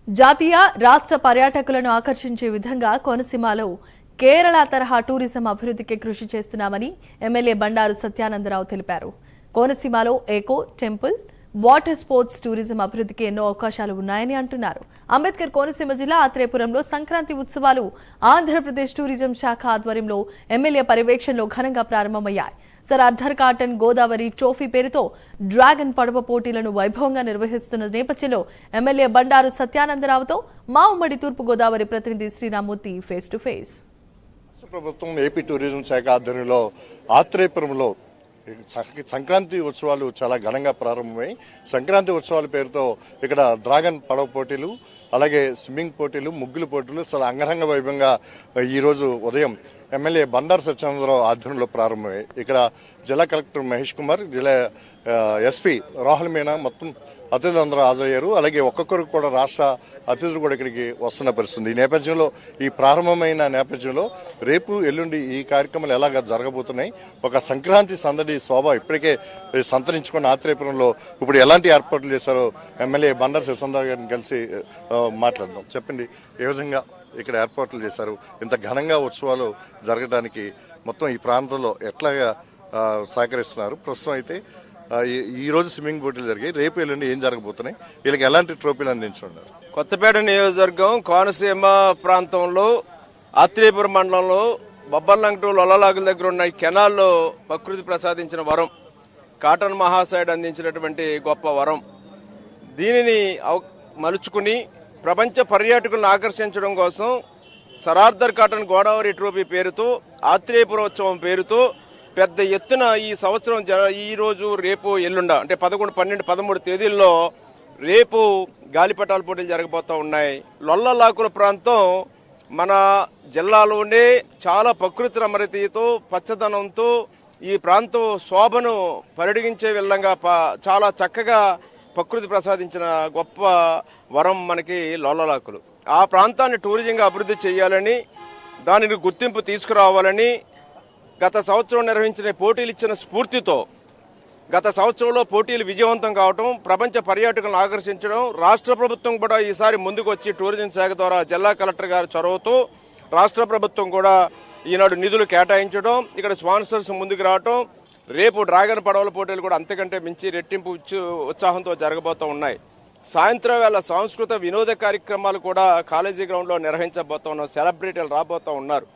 జాతీయ రాష్ట్ర పర్యాటకులను ఆకర్షించే విధంగా కోనసీమలో కేరళ తరహా టూరిజం అభివృద్ధికి కృషి చేస్తున్నామని ఎమ్మెల్యే బండారు సత్యానందరావు తెలిపారు. కోనసీమలో eco, temple, water sports tourism అభివృద్ధికి ఎన్నో అవకాశాలు ఉన్నాయని అంటున్నారు. అంబేద్కర్ కోనసీమ జిల్లా ఆత్రేయపురంలో సంక్రాంతి ఉత్సవాలు ఆంధ్రప్రదేశ్ టూరిజం శాఖ ఆధ్వర్యంలో ఎమ్మెల్యే పర్యవేక్షణలో ఘనంగా ప్రారంభమయ్యాయి. Sir Arthur cotton Godavari trophy పేరుతో డ్రాగన్ పడవ పోటీలను వైభవంగా నిర్వహిస్తున్న నేపథ్యంలో ఎమ్మెల్యే బండారు సత్యానందరావుతో మా ఉమ్మడి తూర్పు గోదావరి ప్రతినిధి శ్రీరామూర్తి ఫేస్ టు ఫేస్. ప్రభుత్వం ఏపీ టూరిజం శాఖ ఆధ్వర్యంలో ఆత్రేయపురంలో సంక్రాంతి ఉత్సవాలు చాలా ఘనంగా ప్రారంభమై సంక్రాంతి ఉత్సవాల పేరుతో ఇక్కడ డ్రాగన్ పడవ పోటీలు, అలాగే స్విమ్మింగ్ పోటీలు, ముగ్గులు పోటీలు చాలా అంగరంగ వైభవంగా ఈరోజు ఉదయం ఎమ్మెల్యే బండారు సత్యానందరావు ఆధ్వర్యంలో ప్రారంభమయ్యాయి. ఇక్కడ జిల్లా కలెక్టర్ మహేష్ కుమార్, జిల్లా ఎస్పీ రాహుల్ మీనా మొత్తం అతిథులందరూ హాజరయ్యారు. అలాగే ఒక్కొక్కరు కూడా రాష్ట్ర అతిథులు కూడా ఇక్కడికి వస్తున్న పరిస్థితుంది. ఈ నేపథ్యంలో ఈ ప్రారంభమైన నేపథ్యంలో రేపు ఎల్లుండి ఈ కార్యక్రమాలు ఎలాగ జరగబోతున్నాయి, ఒక సంక్రాంతి సందడి శోభ ఇప్పటికే సంతరించుకున్న ఆత్రేయపురంలో ఇప్పుడు ఎలాంటి ఏర్పాట్లు చేశారో ఎమ్మెల్యే బండారు సత్యానందరావు గారిని కలిసి మాట్లాడదాం. చెప్పండి, ఏ విధంగా ఇక్కడ ఏర్పాట్లు చేశారు, ఇంత ఘనంగా ఉత్సవాలు జరగడానికి మొత్తం ఈ ప్రాంతంలో ఎట్లాగా సహకరిస్తున్నారు? ప్రస్తుతం అయితే ఈ రోజు స్విమ్మింగ్ పోటీలు జరిగాయి, రేపు ఎల్లుండి ఏం జరగబోతున్నాయి, వీళ్ళకి ఎలాంటి ట్రోఫీలు అందించున్నారు? కొత్తపేట నియోజకవర్గం కోనసీమ ప్రాంతంలో ఆత్రేయపురం మండలంలో బొబ్బర్లంక టు లొల్లలాగుల దగ్గర ఉన్న కెనాల్లో ప్రకృతి ప్రసాదించిన వరం, కాటన్ మహాశయుడు అందించినటువంటి గొప్ప వరం. దీనిని మలుచుకుని ప్రపంచ పర్యాటకులను ఆకర్షించడం కోసం sir Arthur cotton Godavari trophy పేరుతో ఆత్రేయపురోత్సవం పేరుతో పెద్ద ఎత్తున ఈ సంవత్సరం ఈ రోజు రేపు ఎల్లుండ అంటే 11, 12, 13 తేదీల్లో రేపు గాలిపటాల పోటీలు జరగబోతూ ఉన్నాయి. లొల్లలాకుల ప్రాంతం మన జిల్లాలోనే చాలా ప్రకృతి రమణీయతతో పచ్చదనంతో ఈ ప్రాంతం శోభను పరిడిగించే విధంగా చాలా చక్కగా ప్రకృతి ప్రసాదించిన గొప్ప వరం మనకి లొల్లలాకులు. ఆ ప్రాంతాన్ని టూరిజంగా అభివృద్ధి చేయాలని, దానికి గుర్తింపు తీసుకురావాలని గత సంవత్సరం నిర్వహించిన పోటీలు ఇచ్చిన స్ఫూర్తితో గత సంవత్సరంలో పోటీలు విజయవంతం కావడం, ప్రపంచ పర్యాటకులను ఆకర్షించడం, రాష్ట్ర ప్రభుత్వం కూడా ఈసారి ముందుకు వచ్చి టూరిజం శాఖ ద్వారా జిల్లా కలెక్టర్ గారి చొరవతో రాష్ట్ర ప్రభుత్వం కూడా ఈనాడు నిధులు కేటాయించడం, ఇక్కడ స్పాన్సర్స్ ముందుకు రావడం, రేపు డ్రాగన్ పడవల పోటీలు కూడా అంతకంటే మించి రెట్టింపు ఉత్సాహంతో జరగబోతూ ఉన్నాయి. సాయంత్రం వేళ సాంస్కృతిక వినోద కార్యక్రమాలు కూడా కాలేజీ గ్రౌండ్లో నిర్వహించబోతా ఉన్నాం. సెలబ్రిటీలు రాబోతూ ఉన్నారు.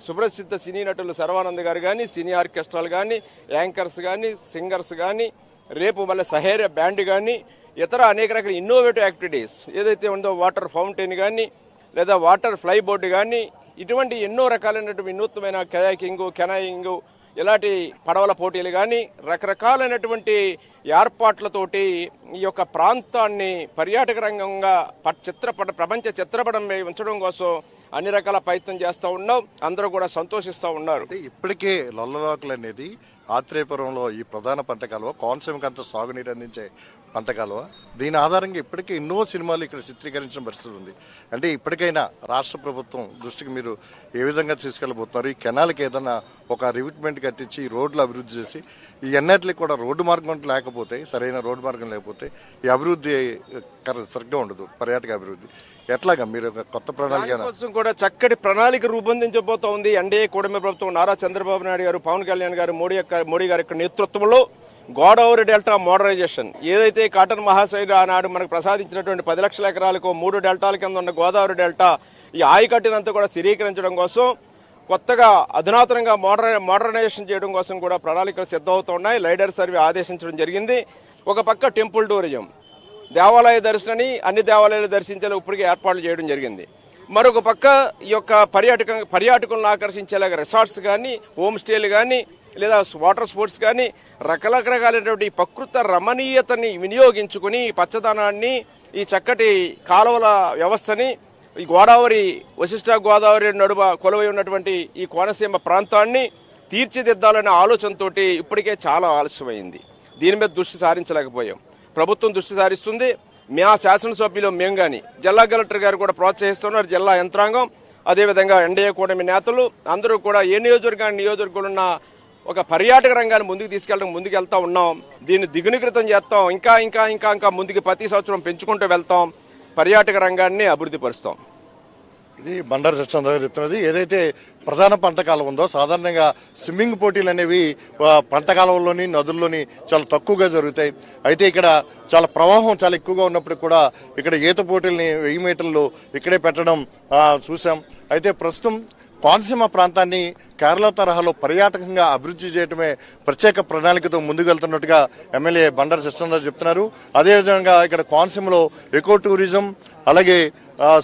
సుప్రసిద్ధ సినీ నటులు శర్వానంద్ గారు కానీ, సినీ ఆర్కెస్ట్రాలు కానీ, యాంకర్స్ కానీ, సింగర్స్ కానీ, రేపు మళ్ళీ సహేర బ్యాండ్ కానీ, ఇతర అనేక రకాల ఇన్నోవేటివ్ యాక్టివిటీస్ ఏదైతే ఉందో వాటర్ ఫౌంటైన్ కానీ, లేదా వాటర్ ఫ్లై బోర్డు కానీ, ఇటువంటి ఎన్నో రకాలైనటువంటి వినూత్నమైన కయాకింగ్, కెనాయింగ్, ఇలాంటి పడవల పోటీలు కానీ రకరకాలైనటువంటి ఏర్పాట్లతోటి ఈ యొక్క ప్రాంతాన్ని పర్యాటక రంగంగా ప్రపంచ చిత్రపటం ఉంచడం కోసం అన్ని రకాల ప్రయత్నం చేస్తూ ఉన్నాం. అందరూ కూడా సంతోషిస్తూ ఉన్నారు. ఇప్పటికే లొల్లలాకులు అనేది ఆత్రేయపురంలో ఈ ప్రధాన పంట కాలువ, కోనసీమకంతా సాగునీరు అందించే పంట కాలువ. దీని ఆధారంగా ఇప్పటికే ఎన్నో సినిమాలు ఇక్కడ చిత్రీకరించిన పరిస్థితి ఉంది. అంటే ఇప్పటికైనా రాష్ట్ర ప్రభుత్వం దృష్టికి మీరు ఏ విధంగా తీసుకెళ్లబోతున్నారు? ఈ కెనాల్కి ఏదైనా ఒక రివిట్మెంట్ కట్టించి ఈ రోడ్లు అభివృద్ధి చేసి, ఈ ఎన్నట్లకి కూడా రోడ్డు మార్గం లేకపోతే, సరైన రోడ్డు మార్గం లేకపోతే ఈ అభివృద్ధి సరిగ్గా ఉండదు, పర్యాటక అభివృద్ధి. ఎట్లాగా మీరు కొత్త ప్రణాళిక కోసం కూడా చక్కటి ప్రణాళిక రూపొందించబోతోంది ఎన్డీఏ కూటమి ప్రభుత్వం. నారా చంద్రబాబు నాయుడు గారు, పవన్ కళ్యాణ్ గారు, మోడీ గారి నేతృత్వంలో గోదావరి డెల్టా మోడరైజేషన్ ఏదైతే కాటన్ మహాశయుడు ఆనాడు మనకు ప్రసాదించినటువంటి 10 లక్షల ఎకరాలకు 3 డెల్టాల కింద ఉన్న గోదావరి డెల్టా ఈ ఆయకట్టునంతా కూడా స్థిరీకరించడం కోసం, కొత్తగా అధునాతనంగా మోడర్నైజేషన్ చేయడం కోసం కూడా ప్రణాళికలు సిద్ధమవుతున్నాయి. లైడర్ సర్వే ఆదేశించడం జరిగింది. ఒక పక్క టెంపుల్ టూరిజం, దేవాలయ దర్శనాన్ని అన్ని దేవాలయాలు దర్శించేలా ఇప్పటికే ఏర్పాట్లు చేయడం జరిగింది. మరొక పక్క ఈ యొక్క పర్యాటకులను ఆకర్షించేలాగా రిసార్ట్స్ కానీ, హోమ్ స్టేలు కానీ, లేదా వాటర్ స్పోర్ట్స్ కానీ రకరకాలైనటువంటి ప్రకృతి రమణీయతని వినియోగించుకుని పచ్చదనాన్ని, ఈ చక్కటి కాలువల వ్యవస్థని, ఈ గోదావరి వశిష్ఠ గోదావరి నడుమ కొలువై ఉన్నటువంటి ఈ కోనసీమ ప్రాంతాన్ని తీర్చిదిద్దాలనే ఆలోచనతో ఇప్పటికే చాలా ఆలస్యమైంది. దీని మీద దృష్టి సారించలేకపోయాం. ప్రభుత్వం దృష్టి సారిస్తుంది. మా శాసనసభ్యులు మేము కానీ, జిల్లా కలెక్టర్ గారు కూడా ప్రోత్సహిస్తున్నారు. జిల్లా యంత్రాంగం, అదేవిధంగా ఎన్డీఏ కూటమి నేతలు అందరూ కూడా ఏ నియోజకవర్గంలో ఉన్న ఒక పర్యాటక రంగాన్ని ముందుకు వెళ్తా ఉన్నాం. దీన్ని దిగునికృతం చేస్తాం. ఇంకా ఇంకా ఇంకా ఇంకా ముందుకు ప్రతి సంవత్సరం పెంచుకుంటూ వెళ్తాం. పర్యాటక రంగాన్ని అభివృద్ధి పరుస్తాం. ఇది బండారు సత్యచంద్ర గారు చెప్తున్నది. ఏదైతే ప్రధాన పంట కాలం ఉందో సాధారణంగా స్విమ్మింగ్ పోటీలు అనేవి పంట కాలంలోని నదుల్లోని చాలా తక్కువగా జరుగుతాయి. అయితే ఇక్కడ చాలా ప్రవాహం చాలా ఎక్కువగా ఉన్నప్పుడు కూడా ఇక్కడ ఈత పోటీలని 1000 మీటర్లు ఇక్కడే పెట్టడం చూసాం. అయితే ప్రస్తుతం కోనసీమ ప్రాంతాన్ని కేరళ తరహాలో పర్యాటకంగా అభివృద్ధి చేయడమే ప్రత్యేక ప్రణాళికతో ముందుకు వెళ్తున్నట్టుగా ఎమ్మెల్యే బండారు సత్యచంద్ర చెప్తున్నారు. అదేవిధంగా ఇక్కడ కోనసీమలో ఎకో టూరిజం, అలాగే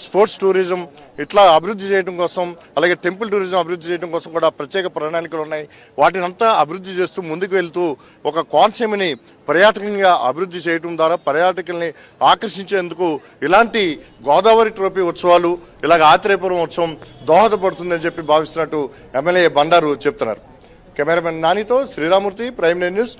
స్పోర్ట్స్ టూరిజం ఇట్లా అభివృద్ధి చేయడం కోసం, అలాగే టెంపుల్ టూరిజం అభివృద్ధి చేయడం కోసం కూడా ప్రత్యేక ప్రణాళికలు ఉన్నాయి. వాటిని అంతా అభివృద్ధి చేస్తూ ముందుకు వెళ్తూ ఒక కోనసీమని పర్యాటకంగా అభివృద్ధి చేయడం ద్వారా పర్యాటకుల్ని ఆకర్షించేందుకు ఇలాంటి గోదావరి ట్రోఫీ ఉత్సవాలు, ఇలాగ ఆత్రేయపురం ఉత్సవం దోహదపడుతుందని చెప్పి భావిస్తున్నట్టు ఎమ్మెల్యే బండారు చెప్తున్నారు. కెమెరామెన్ నానితో శ్రీరామూర్తి, ప్రైమ్ న్యూస్.